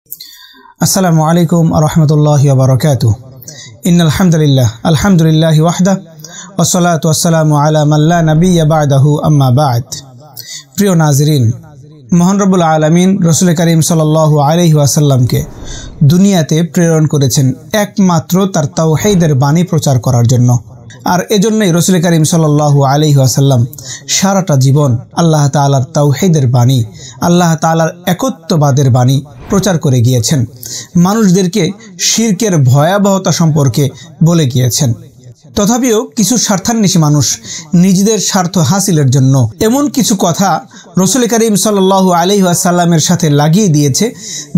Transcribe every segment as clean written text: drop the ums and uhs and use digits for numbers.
আসসালামু আলাইকুম ওয়া রাহমাতুল্লাহি ওয়া বারাকাতুহু। ইন্নাল হামদুলিল্লাহ আলহামদুলিল্লাহি ওয়াহদা ওয়াসসালাতু ওয়াসসালামু আলা মান লা নাবিয়্যা বা'দাহু আম্মা বা'দ। প্রিয় নাজরিন, মহান রব্বুল আলামিন রাসূল করিম সাল্লাল্লাহু আলাইহি ওয়াসাল্লামকে দুনিয়াতে প্রেরণ করেছেন একমাত্র তার তাওহীদের বাণী প্রচার করার জন্য। আর এজন্যই রাসূল করিম সাল্লাল্লাহু আলাইহি ওয়াসাল্লাম সারাটা জীবন আল্লাহ তাআলার তাওহীদের বাণী, আল্লাহ তাআলার একত্ববাদের বাণী প্রচার করে গিয়েছেন। মানুষদেরকে শিরকের ভয়াবহতা সম্পর্কে বলে গিয়েছেন। তথাপিও কিছু স্বার্থান্বেষী মানুষ নিজেদের স্বার্থ হাসিলের জন্য এমন কিছু কথা রাসূল করিম সাল্লাল্লাহু আলাইহি ওয়াসাল্লামের সাথে লাগিয়ে দিয়েছে,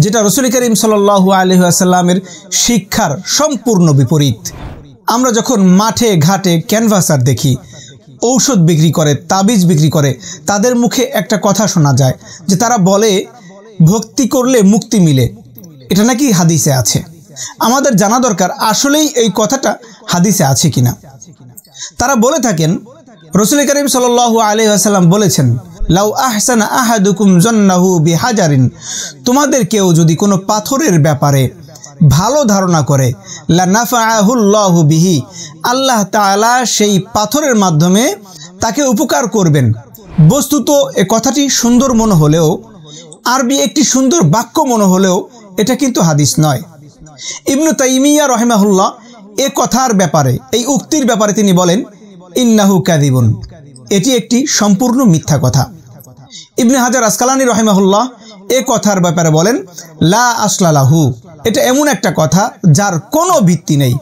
যেটা রাসূল করিম সাল্লাল্লাহু আলাইহি ওয়াসাল্লামের শিক্ষার সম্পূর্ণ বিপরীত। আমরা যখন মাঠে ঘাটে ক্যানভাসার দেখি, ঔষধ বিক্রি করে, তাবিজ বিক্রি করে, তাদের মুখে একটা কথা শোনা যায় যে তারা বলে ভক্তি করলে মুক্তি মিলে। এটা নাকি হাদিসে আছে। আমাদের জানা দরকার আসলেই এই কথাটা হাদিসে আছে কিনা। তারা বলে থাকেন রাসূল করিম সাল্লাল্লাহু আলাইহি ওয়াসাল্লাম বলেছেন, লাউ আহসানা আহাদুকুম জান্নাহু বিহাজারিন, তোমাদের কেউ যদি কোনো পাথরের ব্যাপারে ভালো ধারণা করে, লা নাফাআহুল্লাহু বিহি, আল্লাহ তাআলা সেই পাথরের মাধ্যমে তাকে উপকার করবেন। বস্তুত এ কথাটি সুন্দর মনে হলেও, আরবি একটি সুন্দর বাক্য মনে হলেও এটা কিন্তু হাদিস নয়। ইবনু তাইমিয়া রাহিমাহুল্লাহ এ কথার ব্যাপারে, এই উক্তির ব্যাপারে তিনি বলেন, ইন্নাহু কাযিবুন, এটি একটি সম্পূর্ণ মিথ্যা কথা। ইবনে হাজার আসকালানী রাহিমাহুল্লাহ এ কথার ব্যাপারে বলেন, লা আসলা লাহু, এটা এমন একটা কথা যার কোনো ভিত্তি নেই।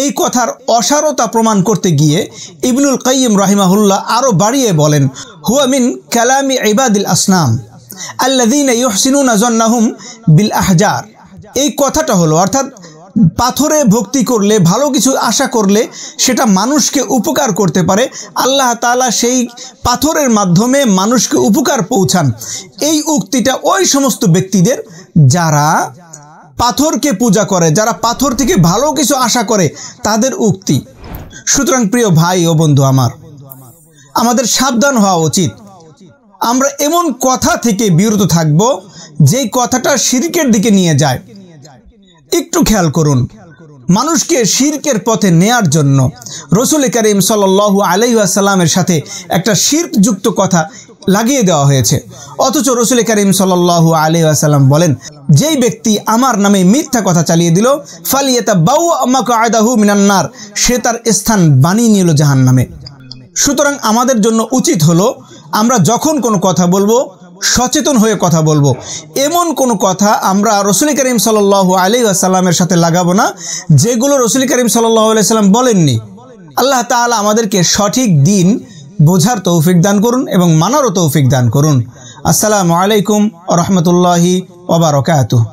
এই কথার অসারতা প্রমাণ করতে গিয়ে ইবনুল কাইয়িম রাহিমাহুল্লাহ আরও বাড়িয়ে বলেন, হুয়া মিন কালামি ইবাদিল আসনাম আল্লাযীনা ইউহসিনুনা যান্নাহুম বিল আহজার। এই কথাটা হলো, অর্থাৎ পাথরে ভক্তি করলে, ভালো কিছু আশা করলে সেটা মানুষকে উপকার করতে পারে, আল্লাহ তাআলা সেই পাথরের মাধ্যমে মানুষকে উপকার পৌঁছান। এই উক্তিটা ওই সমস্ত ব্যক্তিদের যারা পাথরকে পূজা করে, যারা পাথর থেকে ভালো কিছু আশা করে, তাদের উক্তি। সুতরাং প্রিয় ভাই ও বন্ধু আমার, আমাদের সাবধান হওয়া উচিত। আমরা এমন কথা থেকে বিরত থাকব যেই কথাটা শিরকের দিকে নিয়ে যায়। একটু খেয়াল করুন, মানুষকে শিরকের পথে নেয়ার জন্য রাসূল করিম সাল্লাল্লাহু আলাইহি ওয়াসাল্লামের সাথে একটা শিরকযুক্ত কথা লাগিয়ে দেওয়া হয়েছে। অথচ রাসূল করিম সাল্লাল্লাহু আলাইহি ওয়াসাল্লাম বলেন, যেই ব্যক্তি আমার নামে মিথ্যা কথা চালিয়ে দিল, ফালিয়াতাবাওয়া মাকআদাহু মিনান নার, সে তার স্থান বানিয়ে নিল জাহান্নামে। সুতরাং আমাদের জন্য উচিত হলো, আমরা যখন কোনো কথা বলবো সচেতন হয়ে কথা বলবো। এমন কোনো কথা আমরা রাসূল করিম সাল্লাল্লাহু আলাইহি ওয়াসাল্লামের সাথে লাগাবো না যেগুলো রাসূল করিম সাল্লাল্লাহু আলাইহি ওয়াসাল্লাম বলেননি। আল্লাহ তাআলা আমাদেরকে সঠিক দিন বোঝার তৌফিক দান করুন এবং মানারও তৌফিক দান করুন। আসসালামু আলাইকুম ওয়া রাহমাতুল্লাহি ওয়া বারাকাতুহু।